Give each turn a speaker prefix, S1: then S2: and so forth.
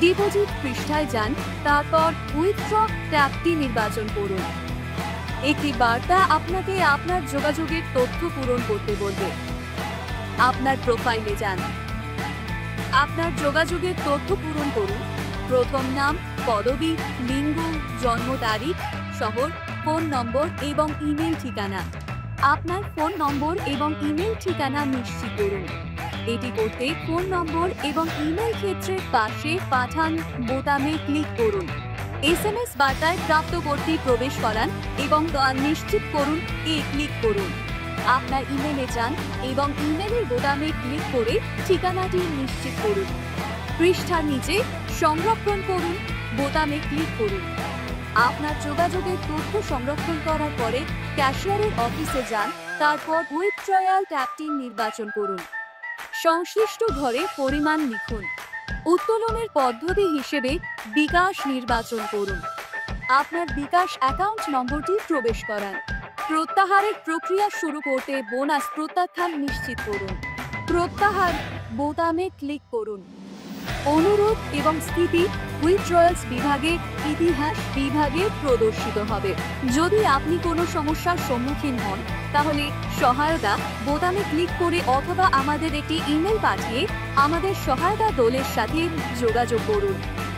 S1: Deposit পৃষ্ঠায় যান, তারপর উইথড্র ট্যাবটি নির্বাচন করুন। একটি বার্তা আপনাকে আপনার যোগাযোগের তথ্য পূরণ করতে বলবে। আপনার প্রোফাইলে যান, আপনার যোগাযোগের তথ্য পূরণ করুন। প্রথম নাম, পদবি, লিঙ্গ, জন্ম তারিখ, শহর, ফোন নম্বর এবং ইমেল ঠিকানা। আপনার ফোন নম্বর এবং ইমেল ঠিকানা নিশ্চিত করুন। এটি করতে ফোন নম্বর এবং ইমেল ক্ষেত্রের পাশে পাঠান বোতামে ক্লিক করুন। এসএমএস বার্তায় প্রাপ্তকর্তী প্রবেশ করান এবং নিশ্চিত করুন ক্লিক করুন। আপনার ইমেলে যান এবং ইমেলের বোতামে ক্লিক করে ঠিকানাটি নিশ্চিত করুন। পৃষ্ঠার নিচে সংরক্ষণ করুন বোতামে ক্লিক করুন। আপনার যোগাযোগের তথ্য সংরক্ষণ করার পরে ক্যাশিয়ারের অফিসে যান, তারপর উইথড্রয়াল ট্যাবটি নির্বাচন করুন। সংশ্লিষ্ট ঘরে পরিমাণ লিখুন। উত্তোলনের পদ্ধতি হিসেবে বিকাশ নির্বাচন করুন। আপনার বিকাশ অ্যাকাউন্ট নম্বরটি প্রবেশ করান। প্রত্যাহারের প্রক্রিয়া শুরু করতে বোনাস প্রত্যাখ্যান নিশ্চিত করুন। প্রত্যাহার বোতামে ক্লিক করুন। অনুরোধ এবং স্থিতি উইথড্রয়ালস বিভাগে ইতিহাস বিভাগে প্রদর্শিত হবে। যদি আপনি কোনো সমস্যার সম্মুখীন হন, তাহলে সহায়তা বোতামে ক্লিক করে অথবা আমাদের একটি ইমেল পাঠিয়ে আমাদের সহায়তা দলের সাথে যোগাযোগ করুন।